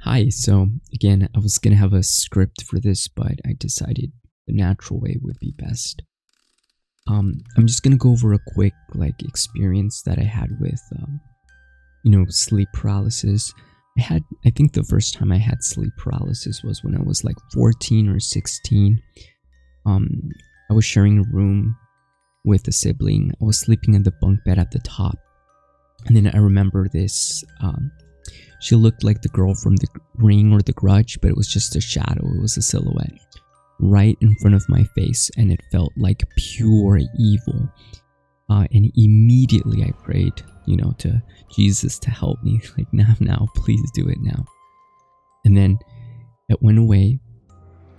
Hi, so again, I was gonna have a script for this, but I decided the natural way would be best. I'm just gonna go over a quick experience that I had with sleep paralysis. I think the first time I had sleep paralysis was when I was like 14 or 16. Um, I was sharing a room with a sibling. I was sleeping in the bunk bed at the top, and then I remember this. She looked like the girl from The Ring or The Grudge, but it was just a shadow. It was a silhouette right in front of my face, and it felt like pure evil. And immediately I prayed, to Jesus to help me. Like, now, please do it now. And then it went away,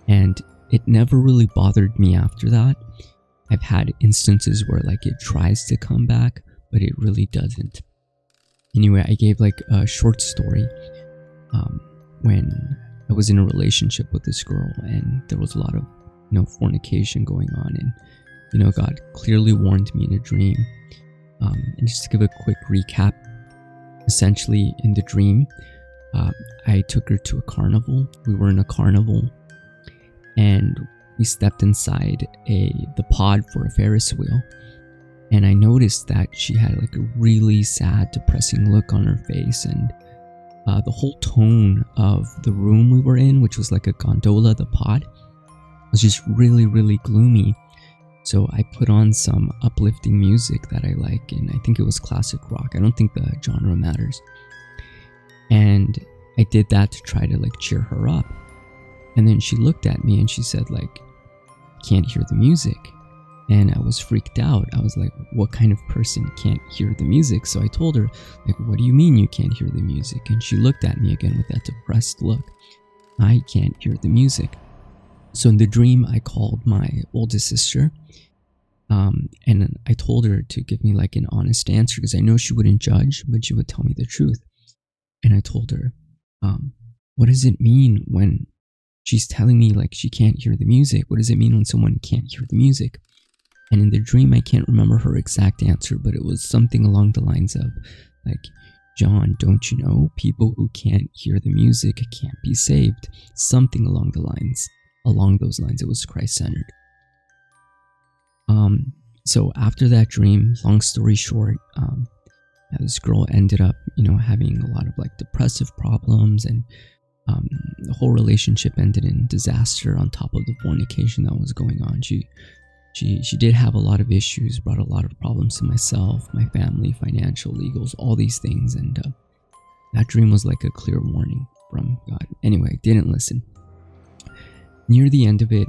and it never really bothered me after that. I've had instances where it tries to come back, but it really doesn't. Anyway, I gave a short story when I was in a relationship with this girl, and there was a lot of fornication going on, and God clearly warned me in a dream. And just to give a quick recap, essentially in the dream, I took her to a carnival. We were in a carnival, and we stepped inside the pod for a Ferris wheel. And I noticed that she had a really sad, depressing look on her face, and the whole tone of the room we were in, which was like a gondola, the pod, was just really, really gloomy. So I put on some uplifting music that I like, and I think it was classic rock. I don't think the genre matters. And I did that to try to cheer her up. And then she looked at me and she said can't hear the music. And I was freaked out. I was like, what kind of person can't hear the music? So I told her, what do you mean you can't hear the music? And she looked at me again with that depressed look. I can't hear the music. So in the dream, I called my oldest sister. And I told her to give me an honest answer, because I know she wouldn't judge, but she would tell me the truth. And I told her, what does it mean when she's telling me she can't hear the music? What does it mean when someone can't hear the music? And in the dream, I can't remember her exact answer, but it was something along the lines of, John, don't you know, people who can't hear the music can't be saved. Something along those lines. It was Christ-centered. So after that dream, long story short, this girl ended up, having a lot of depressive problems, and the whole relationship ended in disaster on top of the fornication that was going on. She did have a lot of issues, brought a lot of problems to myself, my family, financial, legals, all these things. And that dream was like a clear warning from God. Anyway, didn't listen. Near the end of it,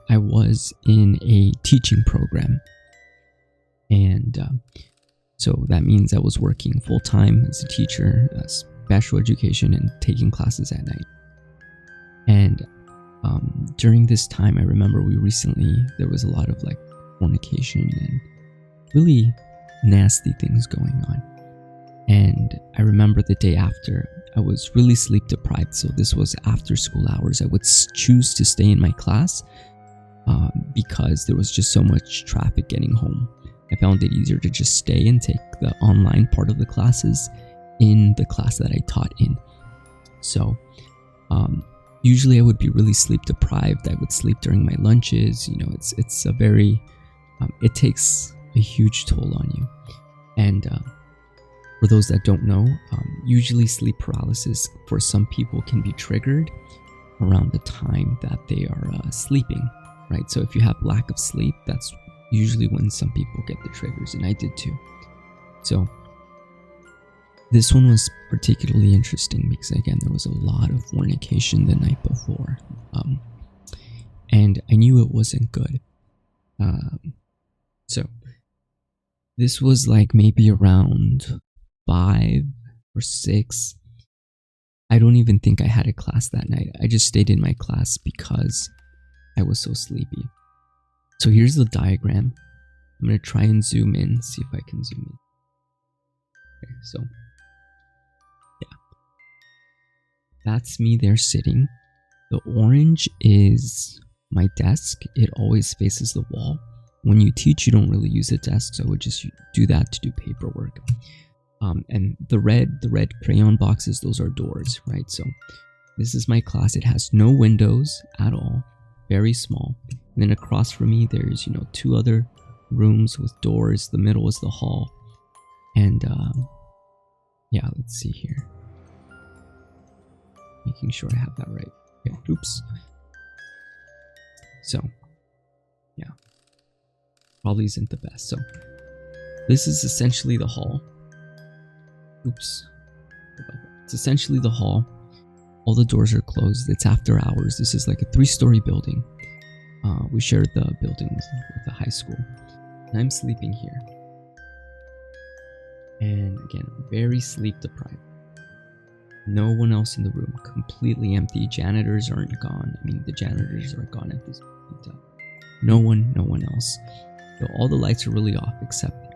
I was in a teaching program. And so that means I was working full time as a teacher, special education, and taking classes at night. And during this time, I remember there was a lot of fornication and really nasty things going on. And I remember the day after, I was really sleep deprived. So this was after school hours. I would choose to stay in my class because there was just so much traffic getting home. I found it easier to just stay and take the online part of the classes in the class that I taught in. So usually I would be really sleep deprived. I would sleep during my lunches. It's a very, it takes a huge toll on you. And for those that don't know, usually sleep paralysis for some people can be triggered around the time that they are sleeping, right? So if you have lack of sleep, that's usually when some people get the triggers, and I did too. So this one was particularly interesting because, again, there was a lot of fornication the night before. And I knew it wasn't good. So this was maybe around 5 or 6. I don't even think I had a class that night. I just stayed in my class because I was so sleepy. So here's the diagram. I'm going to try and zoom in, see if I can zoom in. Okay, so that's me there sitting. The orange is my desk. It always faces the wall. When you teach, you don't really use a desk, so I would just do that to do paperwork. And the red crayon boxes, those are doors, right? So this is my class. It has no windows at all, very small. And then across from me, there's, you know, 2 other rooms with doors. The middle is the hall. And yeah, let's see here. Making sure I have that right. Okay, oops. So, yeah. Probably isn't the best. So, this is essentially the hall. Oops. It's essentially the hall. All the doors are closed. It's after hours. This is like a 3-story building. We shared the buildings with the high school. And I'm sleeping here. And again, very sleep deprived. No one else in the room. Completely empty. Janitors aren't gone. I mean, the janitors are gone at this point. No one else. So all the lights are really off except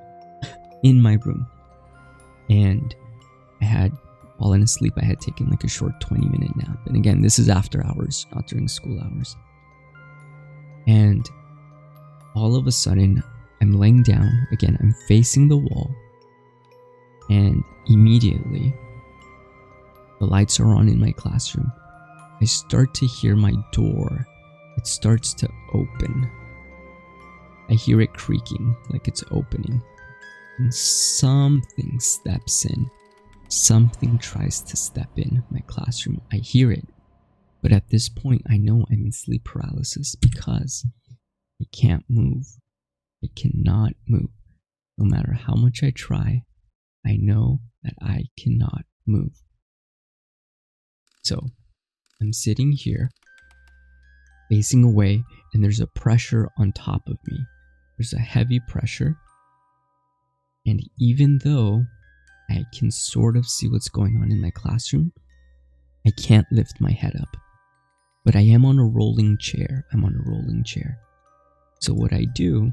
in my room. And I had fallen asleep. I had taken like a short 20-minute nap. And again, this is after hours, not during school hours. And all of a sudden, I'm laying down. Again, I'm facing the wall. And immediately, the lights are on in my classroom. I start to hear my door. It starts to open. I hear it creaking like it's opening. And something steps in. Something tries to step in my classroom. I hear it. But at this point, I know I'm in sleep paralysis because I can't move. I cannot move. No matter how much I try, I know that I cannot move. So, I'm sitting here, facing away, and there's a pressure on top of me. There's a heavy pressure. And even though I can sort of see what's going on in my classroom, I can't lift my head up. But I am on a rolling chair. I'm on a rolling chair. So what I do,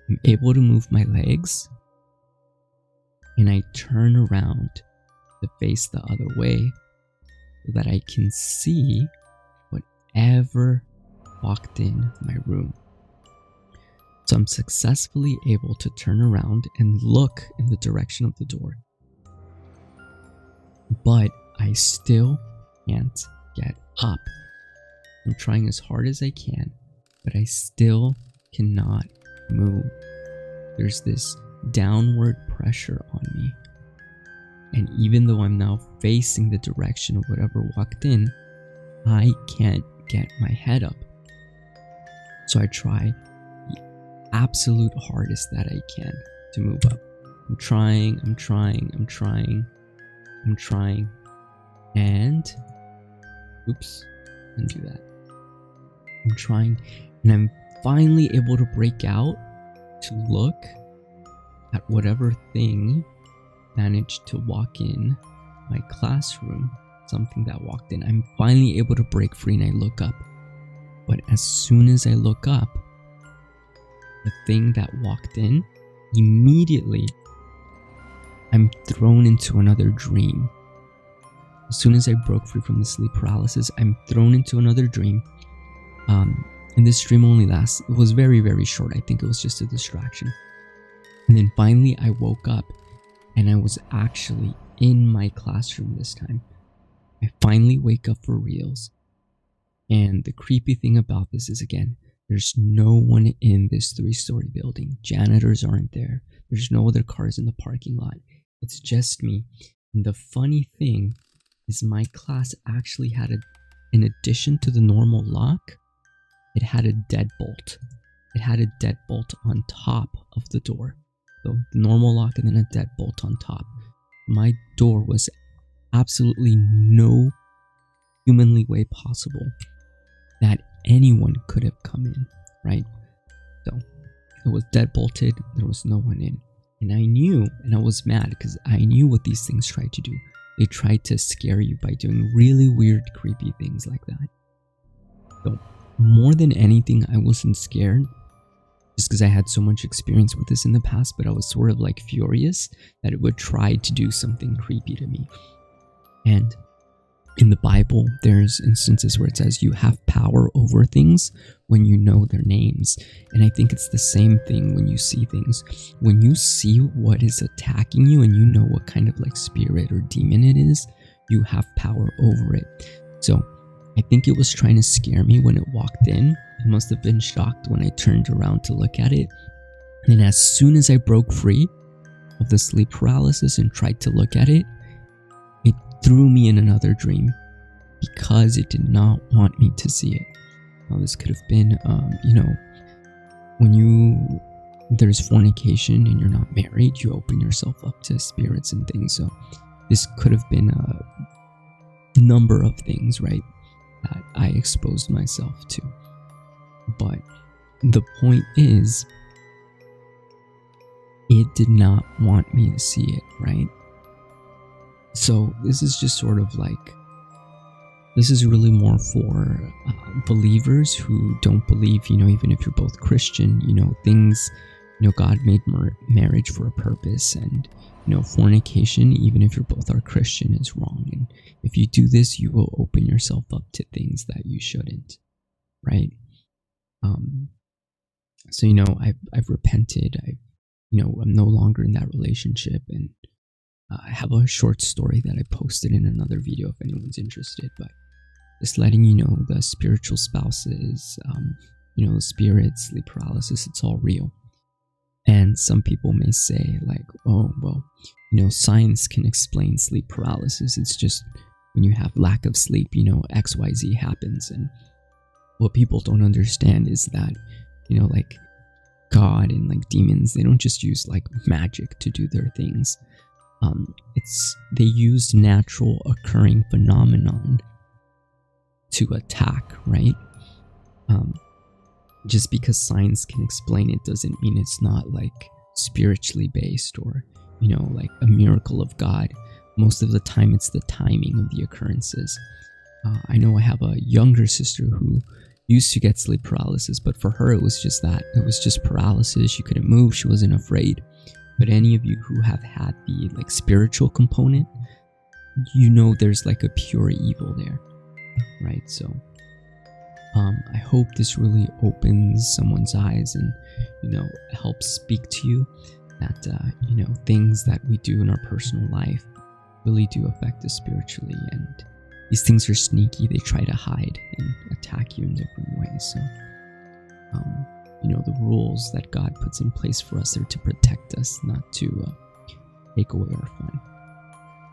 I'm able to move my legs, and I turn around to face the other way so that I can see whatever walked in my room. So I'm successfully able to turn around and look in the direction of the door. But I still can't get up. I'm trying as hard as I can, but I still cannot move. There's this downward pressure on me. And even though I'm now facing the direction of whatever walked in, I can't get my head up. So I try the absolute hardest that I can to move up. I'm trying, and oops, didn't do that. I'm trying, and I'm finally able to break out to look at whatever thing managed to walk in my classroom, something that walked in. I'm finally able to break free, and I look up. But as soon as I look up, the thing that walked in, immediately I'm thrown into another dream. As soon as I broke free from the sleep paralysis, I'm thrown into another dream. And this dream only lasts, it was very, very short. I think it was just a distraction. And then finally I woke up, and I was actually in my classroom this time. I finally wake up for reals. And the creepy thing about this is, again, there's no one in this 3-story building. Janitors aren't there. There's no other cars in the parking lot. It's just me. And the funny thing is my class actually had in addition to the normal lock, it had a deadbolt. It had a deadbolt on top of the door. So the normal lock and then a deadbolt on top. My door was absolutely no humanly way possible that anyone could have come in, right? So it was deadbolted, there was no one in. And I knew, and I was mad because I knew what these things tried to do. They tried to scare you by doing really weird, creepy things like that. So more than anything, I wasn't scared just because I had so much experience with this in the past, but I was sort of like furious that it would try to do something creepy to me. And in the Bible, there's instances where it says you have power over things when you know their names. And I think it's the same thing when you see things. When you see what is attacking you and you know what kind of like spirit or demon it is, you have power over it. So I think it was trying to scare me when it walked in. I must have been shocked when I turned around to look at it. And as soon as I broke free of the sleep paralysis and tried to look at it, it threw me in another dream because it did not want me to see it. Now, this could have been, when there's fornication and you're not married, you open yourself up to spirits and things. So this could have been a number of things, right, that I exposed myself to. But the point is, it did not want me to see it, right? So this is just sort of like, this is really more for believers who don't believe, even if you're both Christian, things, God made marriage for a purpose, and, fornication, even if you're both are Christian, is wrong. And if you do this, you will open yourself up to things that you shouldn't, right? So, I've repented. I'm no longer in that relationship, and I have a short story that I posted in another video if anyone's interested, but just letting you know, the spiritual spouses, the spirits, sleep paralysis, it's all real. And some people may say like, oh, well, science can explain sleep paralysis. It's just when you have lack of sleep, XYZ happens. And what people don't understand is that, like God and like demons, they don't just use like magic to do their things. They use natural occurring phenomenon to attack, right? Just because science can explain it doesn't mean it's not like spiritually based or, like a miracle of God. Most of the time it's the timing of the occurrences. I know I have a younger sister who used to get sleep paralysis, but for her it was just that. It was just paralysis. She couldn't move. She wasn't afraid. But any of you who have had the like spiritual component, there's like a pure evil there, right? So I hope this really opens someone's eyes and helps speak to you that things that we do in our personal life really do affect us spiritually, and these things are sneaky. They try to hide and attack you in different ways. So the rules that God puts in place for us are to protect us, not to take away our fun.